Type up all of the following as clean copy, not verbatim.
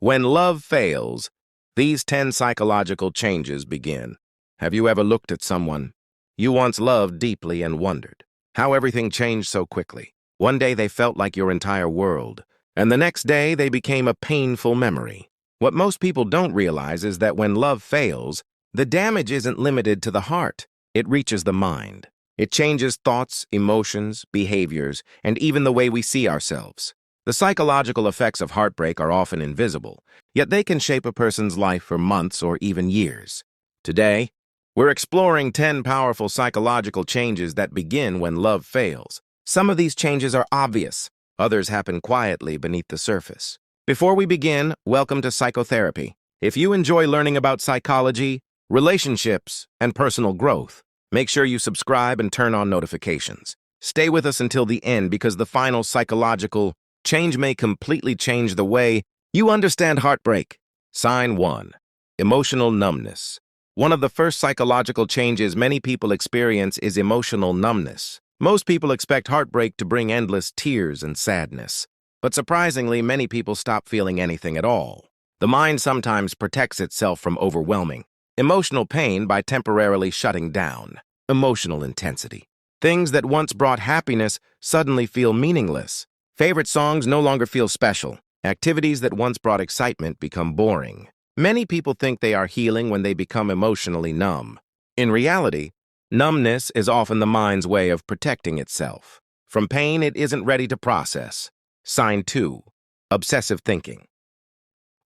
When love fails, these 10 psychological changes begin. Have you ever looked at someone you once loved deeply and wondered how everything changed so quickly? One day they felt like your entire world, and the next day they became a painful memory. What most people don't realize is that when love fails, the damage isn't limited to the heart. It reaches the mind. It changes thoughts, emotions, behaviors, and even the way we see ourselves. The psychological effects of heartbreak are often invisible, yet they can shape a person's life for months or even years. Today, we're exploring 10 powerful psychological changes that begin when love fails. Some of these changes are obvious, others happen quietly beneath the surface. Before we begin, welcome to Psychotherapy. If you enjoy learning about psychology, relationships, and personal growth, make sure you subscribe and turn on notifications. Stay with us until the end because the final psychological change may completely change the way you understand heartbreak. Sign 1. Emotional numbness. One of the first psychological changes many people experience is emotional numbness. Most people expect heartbreak to bring endless tears and sadness. But surprisingly, many people stop feeling anything at all. The mind sometimes protects itself from overwhelming emotional pain by temporarily shutting down emotional intensity. Things that once brought happiness suddenly feel meaningless. Favorite songs no longer feel special. Activities that once brought excitement become boring. Many people think they are healing when they become emotionally numb. In reality, numbness is often the mind's way of protecting itself from pain it isn't ready to process. Sign 2. Obsessive thinking.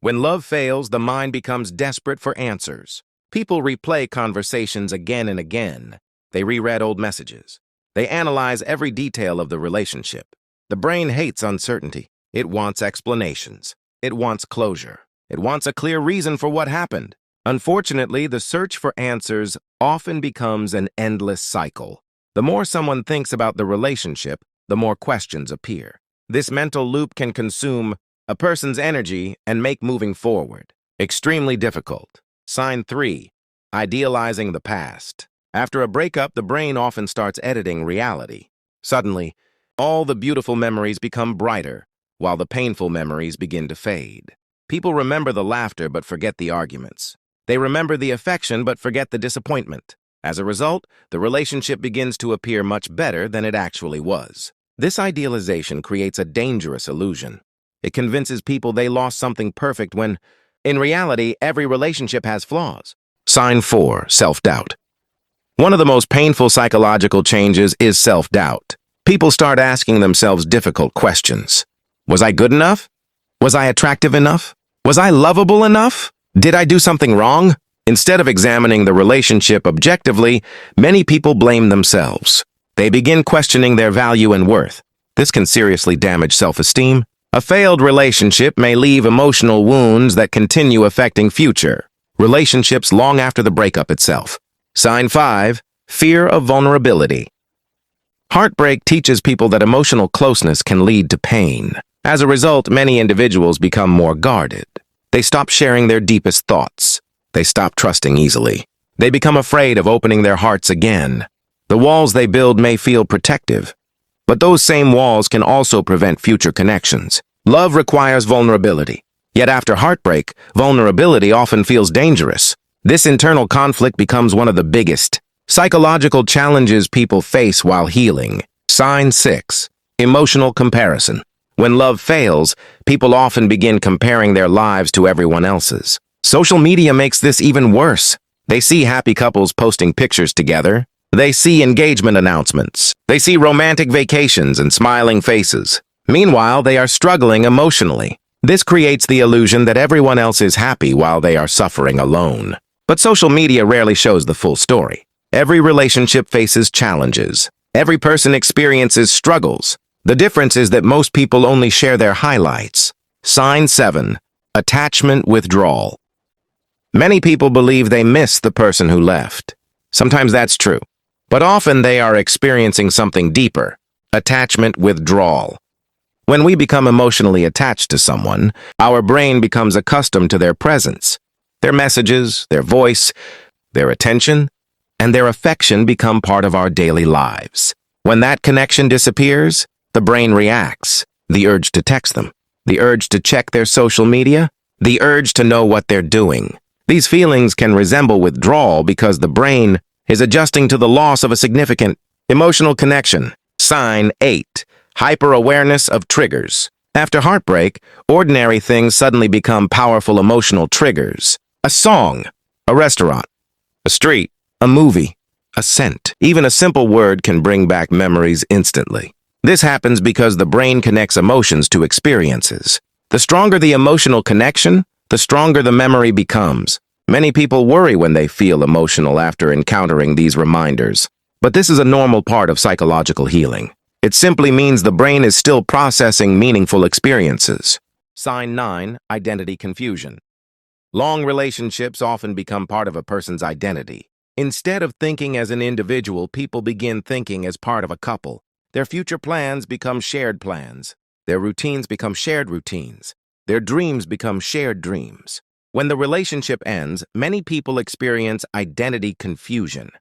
When love fails, the mind becomes desperate for answers. People replay conversations again and again. They reread old messages. They analyze every detail of the relationship. The brain hates uncertainty. It wants explanations. It wants closure. It wants a clear reason for what happened. Unfortunately, the search for answers often becomes an endless cycle. The more someone thinks about the relationship, the more questions appear. This mental loop can consume a person's energy and make moving forward extremely difficult. Sign 3. Idealizing the past. After a breakup, the brain often starts editing reality. Suddenly, all the beautiful memories become brighter, while the painful memories begin to fade. People remember the laughter but forget the arguments. They remember the affection but forget the disappointment. As a result, the relationship begins to appear much better than it actually was. This idealization creates a dangerous illusion. It convinces people they lost something perfect when, in reality, every relationship has flaws. Sign 4. Self-doubt. One of the most painful psychological changes is self-doubt. People start asking themselves difficult questions. Was I good enough? Was I attractive enough? Was I lovable enough? Did I do something wrong? Instead of examining the relationship objectively, many people blame themselves. They begin questioning their value and worth. This can seriously damage self-esteem. A failed relationship may leave emotional wounds that continue affecting future relationships long after the breakup itself. Sign 5. Fear of vulnerability. Heartbreak teaches people that emotional closeness can lead to pain. As a result, many individuals become more guarded. They stop sharing their deepest thoughts. They stop trusting easily. They become afraid of opening their hearts again. The walls they build may feel protective, but those same walls can also prevent future connections. Love requires vulnerability. Yet after heartbreak, vulnerability often feels dangerous. This internal conflict becomes one of the biggest psychological challenges people face while healing. Sign 6. Emotional comparison. When love fails, people often begin comparing their lives to everyone else's. Social media makes this even worse. They see happy couples posting pictures together. They see engagement announcements. They see romantic vacations and smiling faces. Meanwhile, they are struggling emotionally. This creates the illusion that everyone else is happy while they are suffering alone. But social media rarely shows the full story. Every relationship faces challenges. Every person experiences struggles. The difference is that most people only share their highlights. Sign 7. Attachment withdrawal. Many people believe they miss the person who left. Sometimes that's true, but often they are experiencing something deeper. Attachment withdrawal. When we become emotionally attached to someone, our brain becomes accustomed to their presence. Their messages, their voice, their attention, and their affection become part of our daily lives. When that connection disappears, the brain reacts. The urge to text them, the urge to check their social media, the urge to know what they're doing. These feelings can resemble withdrawal because the brain is adjusting to the loss of a significant emotional connection. Sign 8. Hyper-awareness of triggers. After heartbreak, ordinary things suddenly become powerful emotional triggers. A song, a restaurant, a street, a movie, a scent. Even a simple word can bring back memories instantly. This happens because the brain connects emotions to experiences. The stronger the emotional connection, the stronger the memory becomes. Many people worry when they feel emotional after encountering these reminders. But this is a normal part of psychological healing. It simply means the brain is still processing meaningful experiences. Sign 9. Identity confusion. Long relationships often become part of a person's identity. Instead of thinking as an individual, people begin thinking as part of a couple. Their future plans become shared plans. Their routines become shared routines. Their dreams become shared dreams. When the relationship ends, many people experience identity confusion.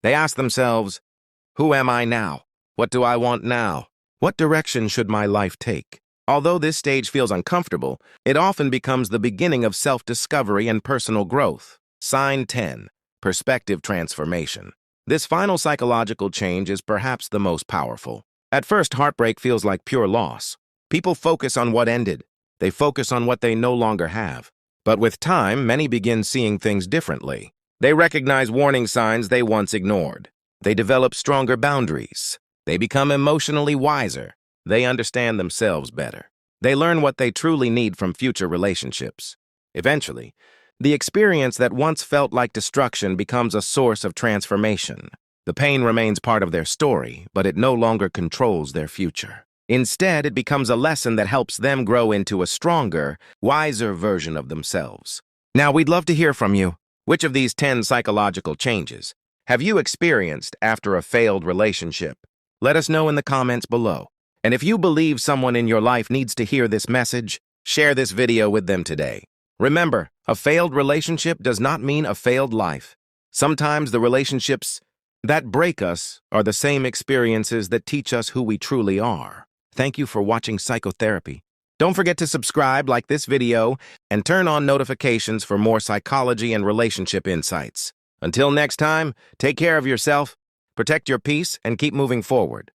They ask themselves, who am I now? What do I want now? What direction should my life take? Although this stage feels uncomfortable, it often becomes the beginning of self-discovery and personal growth. Sign 10. Perspective transformation. This final psychological change is perhaps the most powerful. At first, heartbreak feels like pure loss. People focus on what ended. They focus on what they no longer have. But with time, many begin seeing things differently. They recognize warning signs they once ignored. They develop stronger boundaries. They become emotionally wiser. They understand themselves better. They learn what they truly need from future relationships. Eventually, the experience that once felt like destruction becomes a source of transformation. The pain remains part of their story, but it no longer controls their future. Instead, it becomes a lesson that helps them grow into a stronger, wiser version of themselves. Now, we'd love to hear from you. Which of these 10 psychological changes have you experienced after a failed relationship? Let us know in the comments below. And if you believe someone in your life needs to hear this message, share this video with them today. Remember, a failed relationship does not mean a failed life. Sometimes the relationships that break us are the same experiences that teach us who we truly are. Thank you for watching Psychotherapy. Don't forget to subscribe, like this video, and turn on notifications for more psychology and relationship insights. Until next time, take care of yourself, protect your peace, and keep moving forward.